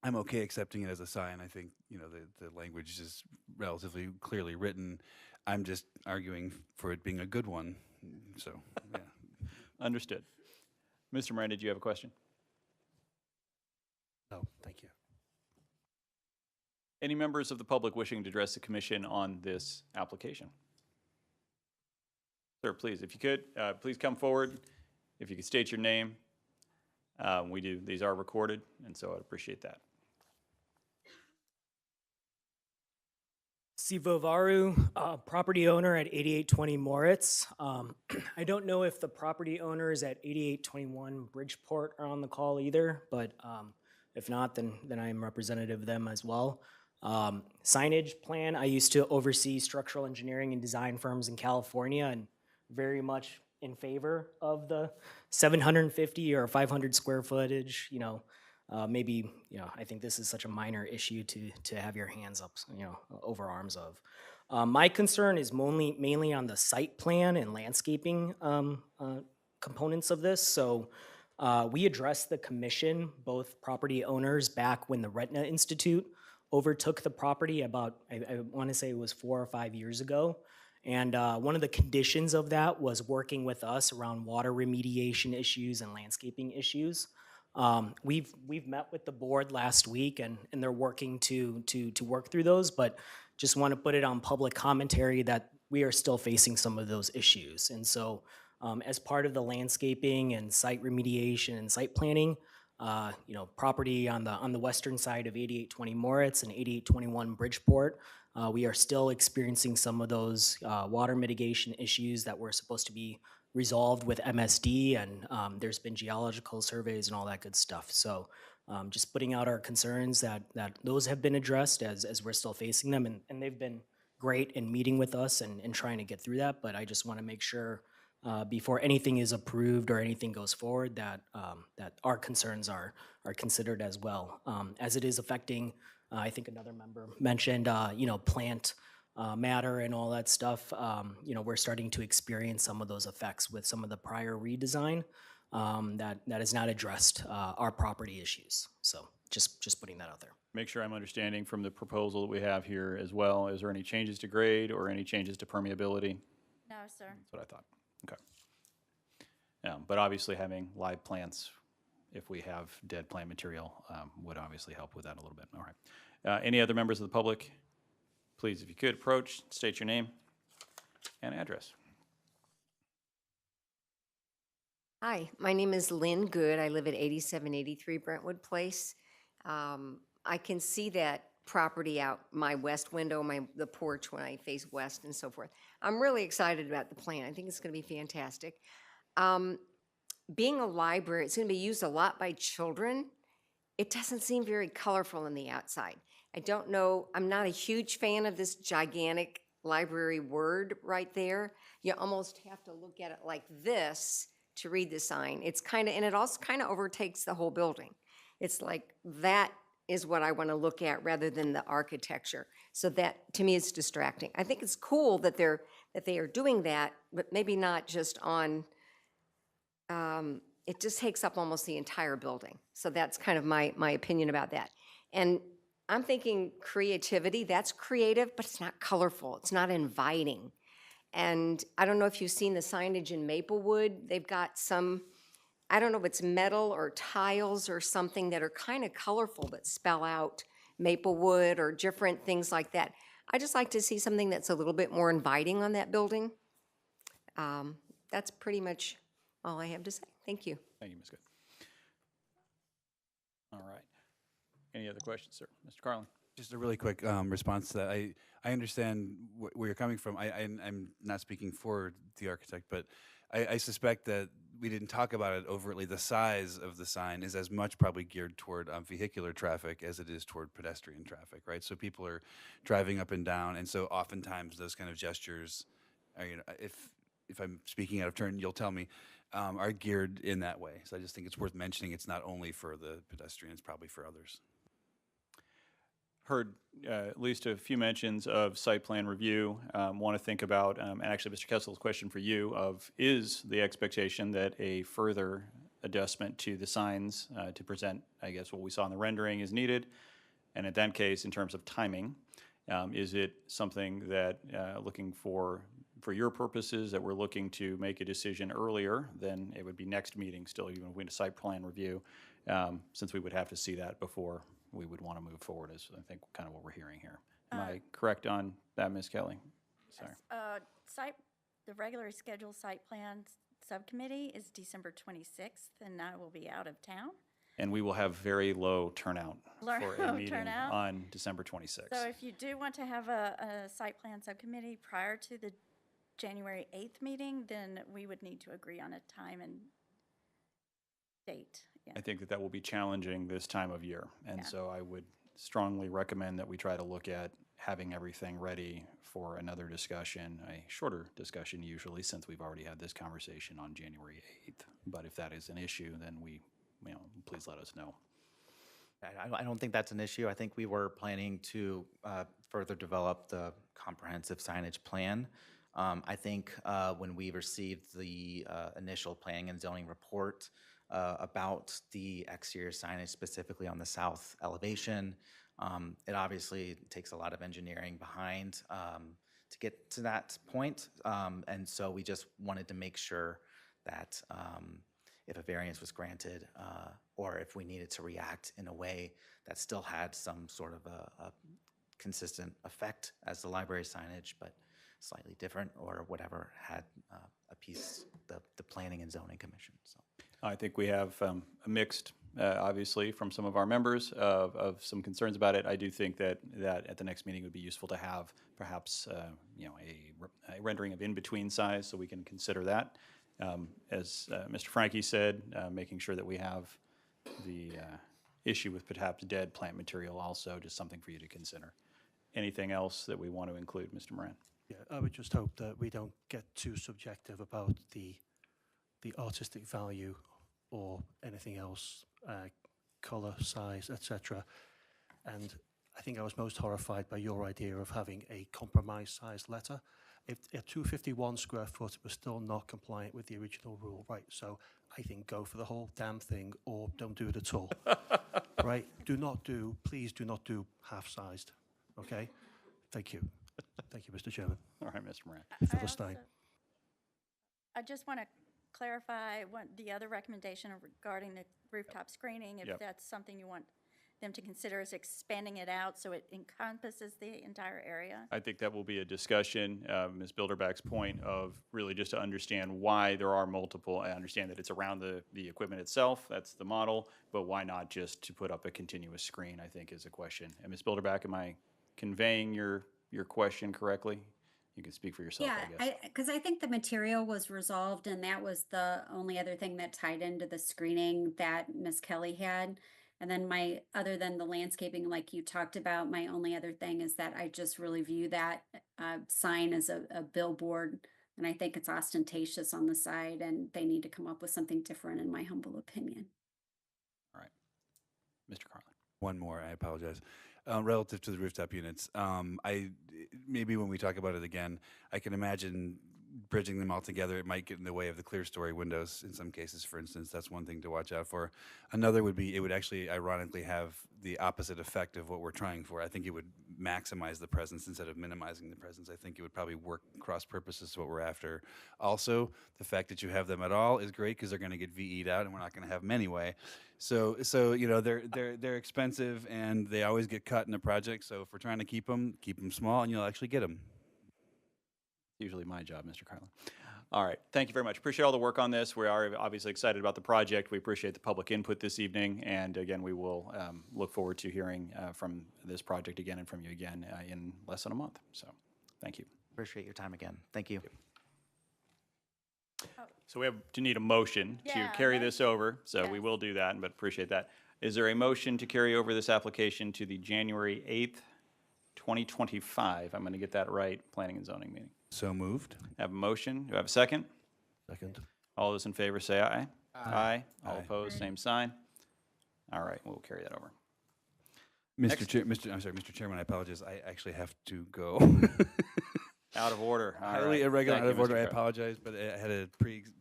okay accepting it as a sign. I think, the language is relatively clearly written. I'm just arguing for it being a good one. So, yeah. Understood. Mr. Moran, did you have a question? No, thank you. Any members of the public wishing to address the commission on this application? Sir, please, if you could, please come forward. If you could state your name. These are recorded, and so I'd appreciate that. Sivovaru, property owner at 8820 Moritz. I don't know if the property owners at 8821 Bridgeport are on the call either, but if not, then I am representative of them as well. Signage plan, I used to oversee structural engineering and design firms in California, and very much in favor of the 750 or 500 square footage, maybe, I think this is such a minor issue to have your hands up, over arms of. My concern is mainly on the site plan and landscaping components of this. So we addressed the commission, both property owners, back when the Retina Institute overtook the property about, I want to say it was 4 or 5 years ago. And one of the conditions of that was working with us around water remediation issues and landscaping issues. We've met with the board last week, and they're working to work through those, but just want to put it on public commentary that we are still facing some of those issues. And so as part of the landscaping and site remediation and site planning, property on the western side of 8820 Moritz and 8821 Bridgeport, we are still experiencing some of those water mitigation issues that were supposed to be resolved with MSD, and there's been geological surveys and all that good stuff. So just putting out our concerns that those have been addressed as we're still facing them, and they've been great in meeting with us and trying to get through that, but I just want to make sure before anything is approved or anything goes forward that our concerns are considered as well. As it is affecting, I think another member mentioned, plant matter and all that stuff. We're starting to experience some of those effects with some of the prior redesign that has not addressed our property issues. So just putting that out there. Make sure I'm understanding from the proposal that we have here as well. Is there any changes to grade or any changes to permeability? No, sir. That's what I thought. Okay. But obviously having live plants, if we have dead plant material, would obviously help with that a little bit. All right. Any other members of the public? Please, if you could, approach, state your name and address. Hi, my name is Lynn Good. I live at 8783 Brentwood Place. I can see that property out my west window, the porch when I face west and so forth. I'm really excited about the plan. I think it's going to be fantastic. Being a library, it's going to be used a lot by children. It doesn't seem very colorful on the outside. I don't know, I'm not a huge fan of this gigantic library word right there. You almost have to look at it like this to read the sign. It's kind of, and it also kind of overtakes the whole building. It's like that is what I want to look at rather than the architecture. So that, to me, is distracting. I think it's cool that they are doing that, but maybe not just on, it just takes up almost the entire building. So that's kind of my opinion about that. And I'm thinking creativity, that's creative, but it's not colorful. It's not inviting. And I don't know if you've seen the signage in Maplewood. They've got some, I don't know if it's metal or tiles or something that are kind of colorful that spell out Maplewood or different things like that. I just like to see something that's a little bit more inviting on that building. That's pretty much all I have to say. Thank you. Thank you, Ms. Good. All right. Any other questions, sir? Mr. Carlin? Just a really quick response to that. I understand where you're coming from. I'm not speaking for the architect, but I suspect that we didn't talk about it overtly. The size of the sign is as much probably geared toward vehicular traffic as it is toward pedestrian traffic, right? So people are driving up and down, and so oftentimes those kind of gestures are, if I'm speaking out of turn, you'll tell me, are geared in that way. So I just think it's worth mentioning it's not only for the pedestrian, it's probably for others. Heard at least a few mentions of site plan review. Want to think about, and actually Mr. Kessel's question for you of, is the expectation that a further adjustment to the signs to present, I guess, what we saw in the rendering is needed? And in that case, in terms of timing, is it something that, looking for your purposes, that we're looking to make a decision earlier than it would be next meeting still, even if we had a site plan review, since we would have to see that before we would want to move forward, is I think kind of what we're hearing here. Am I correct on that, Ms. Kelly? Sorry. Yes, the regularly scheduled site plan subcommittee is December 26th, and I will be out of town. And we will have very low turnout for a Low meeting turnout. on December 26th. So if you do want to have a site plan subcommittee prior to the January 8th meeting, then we would need to agree on a time and date. Yeah. I think that that will be challenging this time of year. And Yeah. so I would strongly recommend that we try to look at having everything ready for another discussion, a shorter discussion usually, since we've already had this conversation on January 8th. But if that is an issue, then please let us know. I don't think that's an issue. I think we were planning to further develop the comprehensive signage plan. I think when we received the initial planning and zoning report about the exterior signage specifically on the south elevation, it obviously takes a lot of engineering behind to get to that point. And so we just wanted to make sure that if a variance was granted or if we needed to react in a way that still had some sort of a consistent effect as the library signage, but slightly different or whatever had appeased the Planning and Zoning Commission. So I think we have a mixed, obviously, from some of our members of some concerns about it. I do think that at the next meeting it would be useful to have perhaps a rendering of in-between size so we can consider that. As Mr. Frankie said, making sure that we have the issue with perhaps dead plant material also, just something for you to consider. Anything else that we want to include, Mr. Moran? Yeah, I would just hope that we don't get too subjective about the artistic value or anything else, color, size, etc. And I think I was most horrified by your idea of having a compromise size letter. If a 251 square foot was still not compliant with the original rule, right? So I think go for the whole damn thing or don't do it at all, right? Please do not do half-sized, okay? Thank you. Thank you, Mr. Chairman. All right, Mr. Moran. For the Stein. I just want to clarify the other recommendation regarding the rooftop screening, if Yep. that's something you want them to consider, is expanding it out so it encompasses the entire area. I think that will be a discussion, Ms. Bilderback's point of really just to understand why there are multiple. I understand that it's around the equipment itself, that's the model, but why not just to put up a continuous screen, I think is a question. And Ms. Bilderback, am I conveying your question correctly? You can speak for yourself, I guess. Because I think the material was resolved, and that was the only other thing that tied into the screening that Ms. Kelly had. And then other than the landscaping, like you talked about, my only other thing is that I just really view that sign as a billboard, and I think it's ostentatious on the side, and they need to come up with something different, in my humble opinion. All right. Mr. Carlin. One more, I apologize. Relative to the rooftop units, maybe when we talk about it again, I can imagine bridging them all together. It might get in the way of the clear story windows in some cases, for instance. That's one thing to watch out for. Another would be, it would actually ironically have the opposite effect of what we're trying for. I think it would maximize the presence instead of minimizing the presence. I think it would probably work cross purposes to what we're after. Also, the fact that you have them at all is great because they're going to get VE'd out and we're not going to have them anyway. So they're expensive and they always get cut in a project. So if we're trying to keep them small and you'll actually get them. Usually my job, Mr. Carlin. All right, thank you very much. Appreciate all the work on this. We are obviously excited about the project. We appreciate the public input this evening. And again, we will look forward to hearing from this project again and from you again in less than a month. So thank you. appreciate your time again. Thank you. So we have to need a motion to Yeah, carry this over. So we yes. will do that, but appreciate that. Is there a motion to carry over this application to the January 8th, 2025? I'm going to get that right, Planning and Zoning meeting. So moved. I have a motion. Do I have a second? Second. All those in favor say aye. Aye. All Aye. opposed, same sign. All right, we'll carry that over. Mr. Chairman, I apologize. I actually have to go. Out of order. All Highly right. irregular, Thank out you, of order. Mr. I Carroll. apologize, but I had a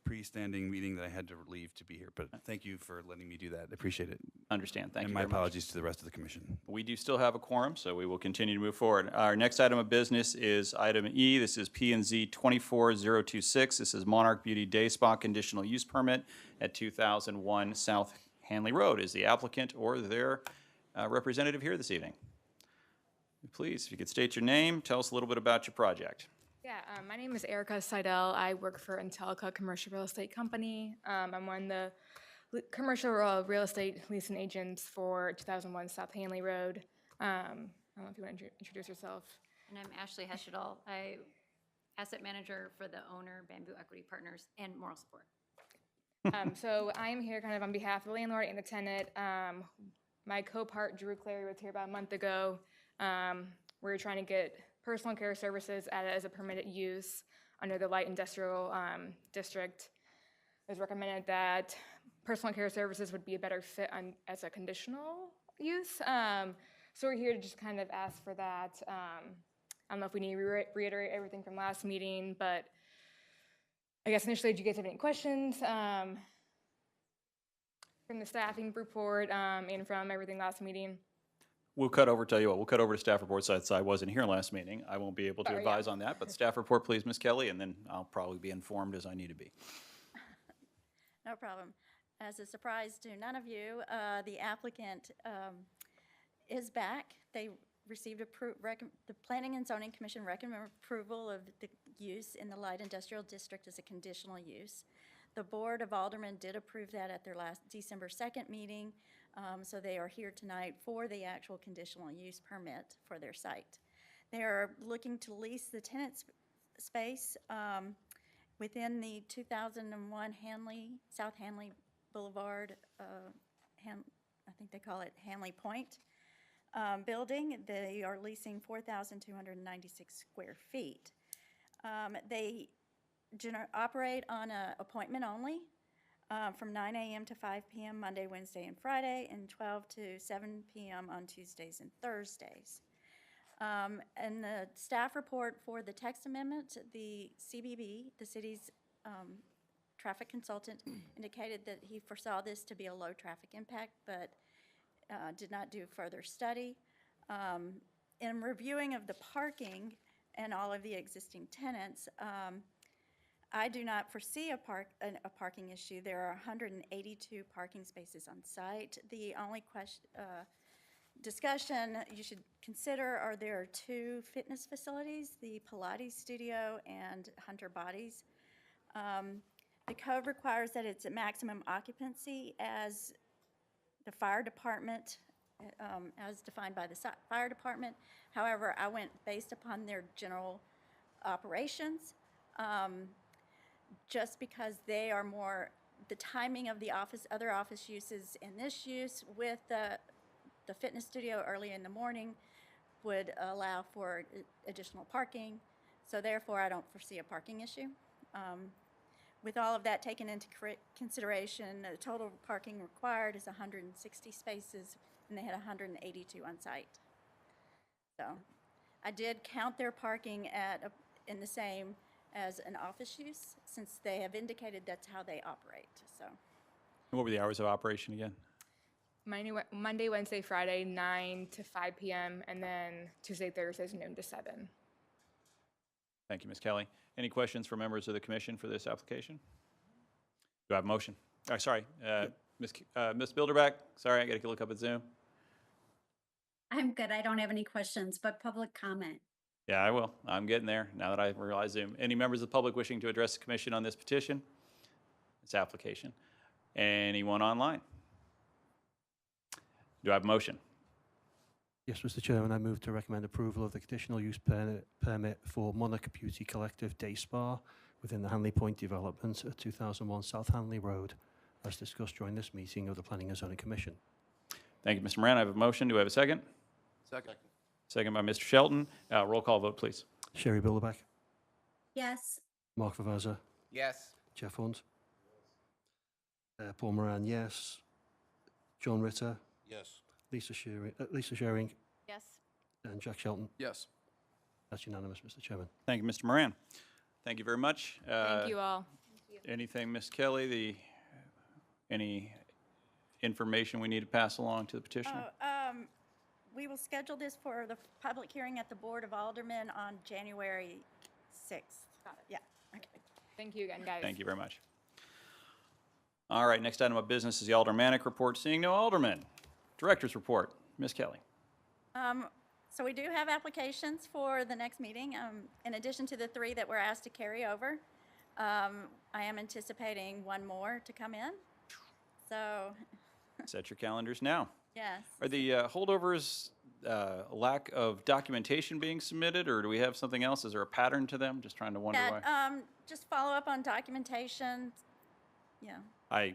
pre-standing meeting that I had to leave to be here. But thank you for letting me do that. I appreciate it. Understand. Thank And you my very much. apologies to the rest of the commission. We do still have a quorum, so we will continue to move forward. Our next item of business is item E. This is P&Z 24026. This is Monarch Beauty Day Spa conditional use permit at 2001 South Hanley Road. Is the applicant or their representative here this evening? Please, if you could state your name, tell us a little bit about your project. Yeah, my name is Erica Seidel. I work for Intellica Commercial Real Estate Company. I'm one of the commercial real estate leasing agent for 2001 South Hanley Road. I don't know if you want to introduce yourself. And I'm Ashley Heschedal. I asset manager for the owner, Bamboo Equity Partners, and moral support. So I'm here kind of on behalf of the landlord and the tenant. My co-part Drew Clary was here about a month ago. We're trying to get personal care services added as a permitted use under the light industrial district. It was recommended that personal care services would be a better fit as a conditional use. So we're here to just kind of ask for that. I don't know if we need to reiterate everything from last meeting, but I guess initially, do you guys have any questions from the staffing report and from everything last meeting? We'll cut over, tell you what, we'll cut over to staff report since I wasn't here last meeting. I won't be able to advise on that, but staff report, please, Ms. Kelly, and then I'll probably be informed as I need to be. No problem. As a surprise to none of you, the applicant is back. They received the Planning and Zoning Commission recommend approval of the use in the light industrial district as a conditional use. The Board of Aldermen did approve that at their last December 2nd meeting, so they are here tonight for the actual conditional use permit for their site. They are looking to lease the tenant space within the 2001 South Hanley Boulevard, I think they call it Hanley Point building. They are leasing 4,296 square feet. They operate on an appointment only from 9 a.m. to 5 p.m. Monday, Wednesday, and Friday, and 12 to 7 p.m. on Tuesdays and Thursdays. And the staff report for the text amendment, the CBB, the city's traffic consultant, indicated that he foresaw this to be a low traffic impact, but did not do further study. In reviewing of the parking and all of the existing tenants, I do not foresee a parking issue. There are 182 parking spaces on site. The only discussion you should consider are there are 2 fitness facilities, the Pilates studio and Hunter Bodies. The code requires that it's a maximum occupancy as the fire department, as defined by the fire department. However, I went based upon their general operations, just because they are more, the timing of the other office uses in this use with the fitness studio early in the morning would allow for additional parking. So therefore, I don't foresee a parking issue. With all of that taken into consideration, the total parking required is 160 spaces, and they had 182 on site. So I did count their parking in the same as an office use, since they have indicated that's how they operate. So. What were the hours of operation again? Monday, Wednesday, Friday, 9 to 5 p.m., and then Tuesday, Thursdays, noon to 7. Thank you, Ms. Kelly. Any questions for members of the commission for this application? Do I have a motion? Sorry, Ms. Bilderback. Sorry, I got to look up at Zoom. I'm good. I don't have any questions, but public comment. Yeah, I will. I'm getting there now that I realize Zoom. Any members of the public wishing to address the commission on this petition, this application? Anyone online? Do I have a motion? Yes, Mr. Chairman, I move to recommend approval of the conditional use permit for Monarch Beauty Collective Day Spa within the Hanley Point development at 2001 South Hanley Road, as discussed during this meeting of the Planning and Zoning Commission. Thank you, Mr. Moran. I have a motion. Do I have a second? Second. Second by Mr. Shelton. Roll call vote, please. Sherry Bilderback, Yes. Mark Vavaza, Yes. Jeff Hunt, Paul Moran, yes. John Ritter, Yes. Lisa Shering, Yes. and Jack Shelton. Yes. That's unanimous, Mr. Chairman. Thank you, Mr. Moran. Thank you very much. Thank you all. Anything, Ms. Kelly, any information we need to pass along to the petitioner? We will schedule this for the public hearing at the Board of Aldermen on January 6th. Got it. Yeah, okay. Thank you again, guys. Thank you very much. All right, next item of business is the aldermanic report. Seeing no aldermen. Director's report. Ms. Kelly. So we do have applications for the next meeting. In addition to the 3 that we're asked to carry over, I am anticipating 1 more to come in. So, Set your calendars now. yes. Are the holdovers lack of documentation being submitted, or do we have something else? Is there a pattern to them? Just trying to wonder why. Just follow up on documentation. Yeah. I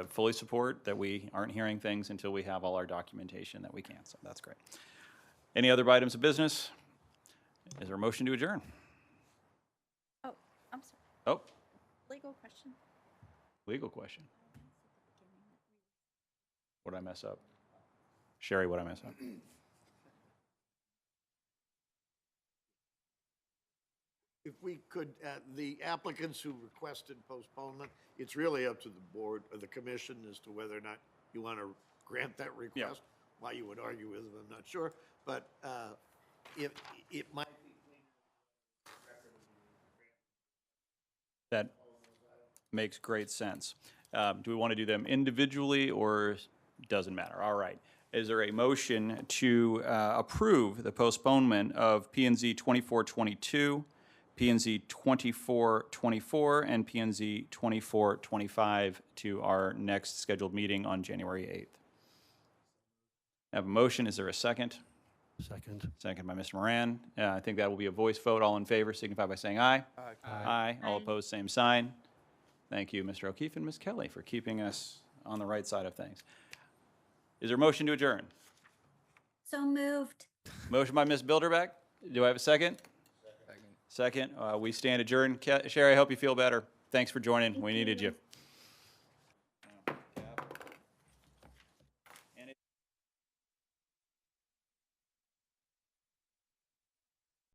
fully support that we aren't hearing things until we have all our documentation that we can, so that's great. Any other items of business? Is there a motion to adjourn? Oh, I'm sorry. Oh, Legal question. legal question. What did I mess up? Sherry, what did I mess up? If we could, the applicants who requested postponement, it's really up to the board or the commission as to whether or not you want to grant that request. Why you would argue with them, I'm not sure, but if it might be That makes great sense. Do we want to do them individually or doesn't matter? All right. Is there a motion to approve the postponement of P&Z 2422, P&Z 2424, and P&Z 2425 to our next scheduled meeting on January 8th? I have a motion. Is there a second? Second. Second by Mr. Moran. I think that will be a voice vote. All in favor signify by saying aye. Aye. All opposed, same sign. Thank you, Mr. O'Keefe and Ms. Kelly, for keeping us on the right side of things. Is there a motion to adjourn? So moved. Motion by Ms. Bilderbeck. Do I have a second? Second. We stand adjourned. Sherry, I hope you feel better. Thanks for joining. We needed you.